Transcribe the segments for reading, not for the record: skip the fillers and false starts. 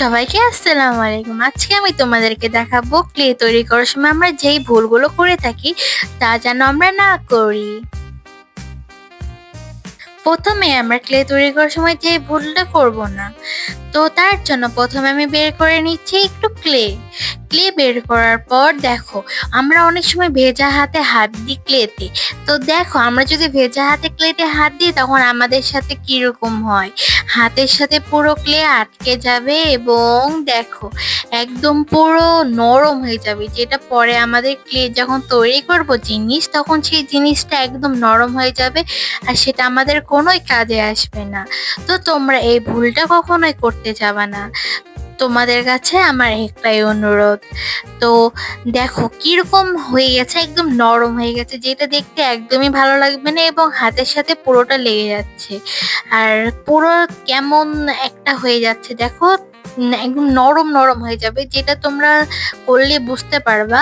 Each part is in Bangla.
সবাইকে আসসালামু আলাইকুম। আজকে আমি তোমাদেরকে দেখাবো ক্লে তৈরি করার সময় আমরা যেই ভুলগুলো করে থাকি তা যেন আমরা না করি। প্রথমে আমরা ক্লে তৈরি করার সময় যে ভুলটা করব না, তো তার জন্য প্রথমে আমি বের করে নিচ্ছি একটু ক্লে। বের করার পর দেখো, আমরা অনেক সময় ভেজা হাতে হাত দিই ক্লেতে। তো দেখো, আমরা যদি ভেজা হাতে ক্লেতে হাত দিই তখন আমাদের সাথে কিরকম হয়, হাতের সাথে পুরো ক্লে আটকে যাবে এবং দেখো একদম পুরো নরম হয়ে যাবে, যেটা পরে আমাদের ক্লে যখন তৈরি করব জিনিস, তখন সেই জিনিসটা একদম নরম হয়ে যাবে আর সেটা আমাদের কোনোই কাজে আসবে না। তো তোমরা এই ভুলটা কখনোই করতে যাবা না। তোমাদের কাছে আমার একটাই অনুরোধ। তো দেখো কিরকম হয়ে গেছে, একদম নরম হয়ে গেছে, যেটা দেখতে একদমই ভালো লাগবে না এবং হাতের সাথে পুরোটা লেগে যাচ্ছে আর পুরো কেমন একটা হয়ে যাচ্ছে। দেখো একদম নরম নরম হয়ে যাবে, যেটা তোমরা করলে বুঝতে পারবা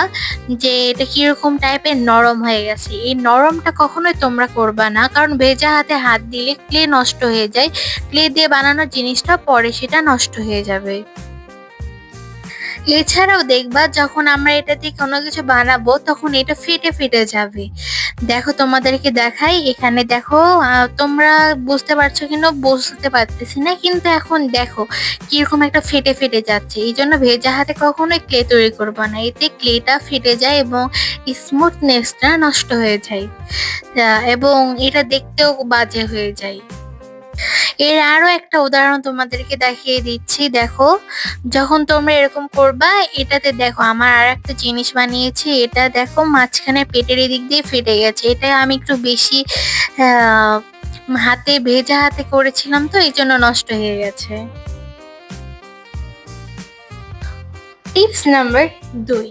যে এটা কিরকম টাইপের নরম হয়ে গেছে। এই নরমটা কখনোই তোমরা করবা না, কারণ ভেজা হাতে হাত দিলে ক্লে নষ্ট হয়ে যায়। ক্লে দিয়ে বানানো জিনিসটা পরে সেটা নষ্ট হয়ে যাবে। এছাড়াও দেখবা যখন আমরা এটা দিয়ে কোনো কিছু বানাবো তখন এটা ফেটে ফেটে যাবে। দেখো তোমাদেরকে দেখাই, এখানে দেখো, তোমরা বুঝতে পারছো কিনা বুঝতে পারতেছি না, কিন্তু এখন দেখো কিরকম একটা ফেটে ফেটে যাচ্ছে। এই জন্য ভেজা হাতে কখনোই ক্লে তৈরি করবা না, এতে ক্লেটা ফেটে যায় এবং স্মুথনেসটা নষ্ট হয়ে যায়, এবং এটা দেখতেও বাজে হয়ে যায়। এর আরো একটা উদাহরণ তোমাদেরকে দেখিয়ে দিচ্ছি। দেখো যখন তোমরা এরকম করবা, এটাতে দেখো আমার আর একটা জিনিস বানিয়েছি। এটা দেখো মাঝখানে পেটের এদিক দিয়ে ফেটে গেছে, এটা আমি একটু বেশি আহ হাতে ভেজা হাতে করেছিলাম, তো এই জন্য নষ্ট হয়ে গেছে। Tips number 2।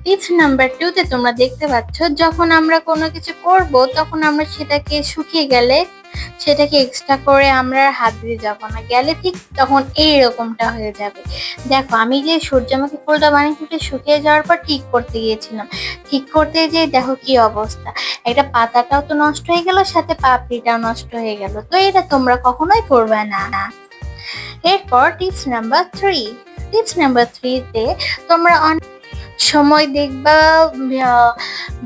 টিপস নাম্বার 2 তে তোমরা দেখতে পাচ্ছ, যখন আমরা কোনো কিছু করব তখন আমরা সেটাকে শুকিয়ে গেলে সেটাকে এক্সট্রা করে আমরা হাত দিয়ে যাব না, গেলে ঠিক তখন এইরকমটা হয়ে যাবে। দেখো আমি যে সূর্যমুখী ফুলটা বানিয়েছি ওটা শুকিয়ে যাওয়ার পর ঠিক করতে গিয়েছিলাম, ঠিক করতে যেয়ে দেখো কি অবস্থা, একটা পাতাটাও তো নষ্ট হয়ে গেল, সাথে পাপড়িটাও নষ্ট হয়ে গেল। তো এটা তোমরা কখনোই করবে না। এরপর টিপস নাম্বার 3 তে তোমরা সময় দেখবা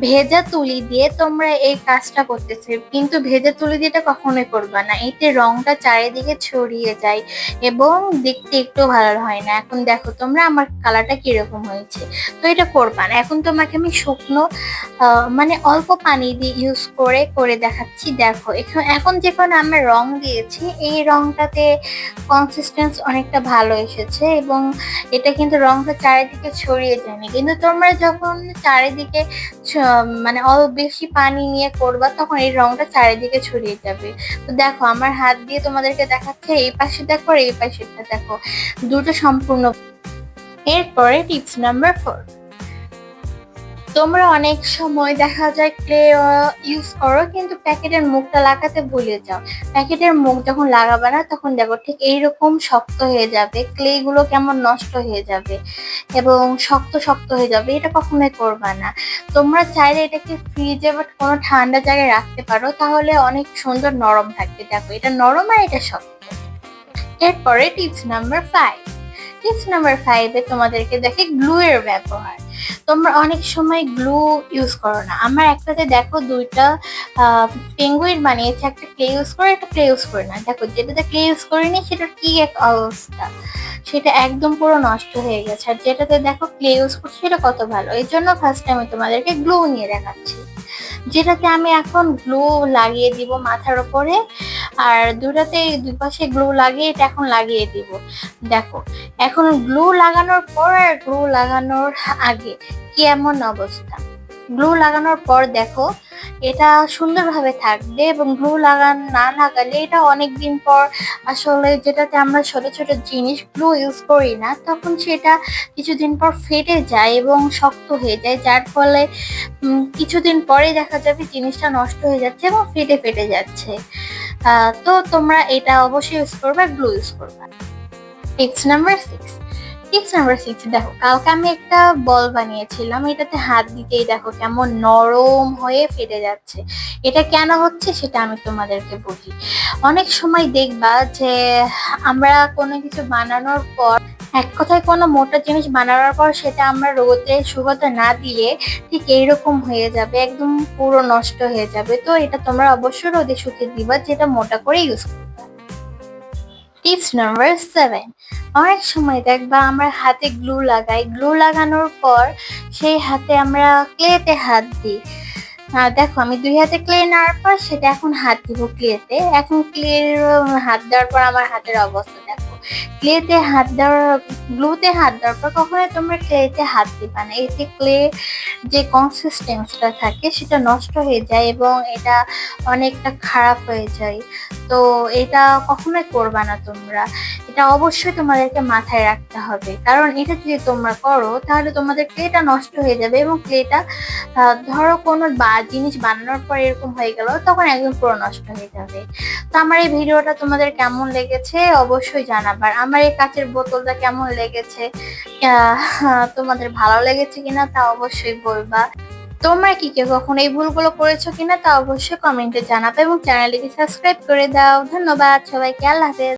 ভেজা তুলি দিয়ে তোমরা এই কাজটা করতেছে, কিন্তু ভেজা তুলি দিয়ে এটা কখনোই করবা না, এতে রংটা চারিদিকে ছড়িয়ে যায় এবং দেখতে একটু ভালো হয় না। এখন দেখো তোমরা আমার কালারটা কিরকম হয়েছে, তো এটা করবা না। এখন তোমাকে আমি শুকনো মানে অল্প পানি দিয়ে ইউজ করে করে দেখাচ্ছি। দেখো এখন যখন আমরা রং দিয়েছি, এই রংটাতে কনসিস্টেন্স অনেকটা ভালো এসেছে এবং এটা কিন্তু রংটা চারিদিকে ছড়িয়ে যায়নি। কিন্তু তোমরা যখন চারিদিকে মানে বেশি পানি নিয়ে করবা তখন এই রংটা চারিদিকে ছড়িয়ে যাবে। তো দেখো আমার হাত দিয়ে তোমাদেরকে দেখাচ্ছে, এই পাশে দেখো আর এই পাশেরটা দেখো, দুটো সম্পূর্ণ। এরপরে টিপস নাম্বার 4। তোমরা অনেক সময় দেখা যায় ক্লে ইউজ করো কিন্তু প্যাকেটের মুখটা লাগাতে ভুলে যাও। প্যাকেটের মুখ যখন লাগাবে না তখন দেখো ঠিক এইরকম শক্ত হয়ে যাবে, ক্লে গুলো কেমন নষ্ট হয়ে যাবে এবং শক্ত শক্ত হয়ে যাবে। এটা কখনোই করবা না। তোমরা চাইলে এটাকে ফ্রিজে বা কোনো ঠান্ডা জায়গায় রাখতে পারো, তাহলে অনেক সুন্দর নরম থাকবে। দেখো এটা নরম আর এটা শক্ত। এরপরে টিপস নাম্বার 5 এ তোমাদেরকে দেখে গ্লু এর ব্যবহার। তোমরা অনেক সময় গ্লু ইউজ করো না। আমার একটাতে দেখো দুইটা পেঙ্গুইন বানিয়েছে, একটা ক্লে ইউজ করে একটা ক্লে ইউজ করে না। দেখো যেটাতে ক্লে ইউজ করিনি সেটার কি এক অবস্থা, সেটা একদম পুরো নষ্ট হয়ে গেছে। আর যেটাতে দেখো ক্লে ইউজ করছি সেটা কত ভালো। এই জন্য ফার্স্ট আমি তোমাদেরকে গ্লু নিয়ে দেখাচ্ছি, যেটাতে আমি এখন গ্লু লাগিয়ে দিব মাথার উপরে, আর দুই পাশে গ্লু লাগিয়ে এটা এখন লাগিয়ে দিব। দেখো এখন গ্লু লাগানোর পর আর গ্লু লাগানোর আগে কি এমন অবস্থা। গ্লু লাগানোর পর দেখো এটা সুন্দরভাবে থাকবে, এবং গ্লু না লাগালে এটা অনেকদিন পর আসলে যেটাতে আমরা ছোট ছোট জিনিস গ্লু ইউজ করি না তখন সেটা কিছুদিন পর ফেটে যায় এবং শক্ত হয়ে যায়, যার ফলে কিছুদিন পরে দেখা যাবে জিনিসটা নষ্ট হয়ে যাচ্ছে এবং ফেটে ফেটে যাচ্ছে। তো তোমরা এটা অবশ্যই ইউজ করবে, গ্লু ইউজ করবে। টিপস নাম্বার 6 দেখো কালকে আমি একটা বল বানিয়েছিলাম, এটাতে হাত দিতেই দেখো কেমন নরম হয়ে ফেটে যাচ্ছে। এটা কেন হচ্ছে সেটা আমি তোমাদেরকে বলি। অনেক সময় দেখবা যে আমরা কোনো কিছু বানানোর পর এক কথায় কোনো মোটা জিনিস বানানোর পর সেটা আমরা রোদে শুকাতে না দিলে ঠিক এইরকম হয়ে যাবে, একদম পুরো নষ্ট হয়ে যাবে। তো এটা তোমরা অবশ্যই রোদে শুকিয়ে দিবা, যেটা মোটা করে ইউজ করবা। টিপস নাম্বার 7, অনেক সময় দেখবা আমরা হাতে গ্লু লাগাই, গ্লু লাগানোর পর সেই হাতে আমরা ক্লেতে হাত দিই। দেখো আমি 2 হাতে ক্লে নেওয়ার পর সেটা এখন হাত দিব ক্লেতে। এখন ক্লের হাত দেওয়ার পর আমার হাতের অবস্থা দেখো। ক্লেতে হাত দেওয়ার গ্লুতে হাত দেওয়ার পর কখনোই তোমরা ক্লেতে হাত দিবা না। এতে ক্লে যে কনসিস্টেন্সিটা থাকে সেটা নষ্ট হয়ে যায় এবং এটা অনেকটা খারাপ হয়ে যায়। তো এটা কখনোই করবা না তোমরা। এটা অবশ্যই তোমাদেরকে মাথায় রাখতে হবে। কারণ এটা যদি তোমরা করো তাহলে তোমাদের ক্লেটা নষ্ট হয়ে যাবে এবং ক্লেটা ধরো কোনো জিনিস বানানোর পর এরকম হয়ে গেল তখন একদম পুরো নষ্ট হয়ে যাবে। তো আমার এই ভিডিওটা তোমাদের কেমন লেগেছে অবশ্যই জানাবার। আমার এই কাঁচের বোতলটা কেমন লেগেছে, তোমাদের ভালো লেগেছে কিনা তা অবশ্যই বলবা। তোমরা কি কেউ কখনো এই ভুলগুলো করেছো কিনা তা অবশ্যই কমেন্টে জানাবে এবং চ্যানেলটিকে সাবস্ক্রাইব করে দাও। ধন্যবাদ সবাইকে, আল্লাহ হাফেজ।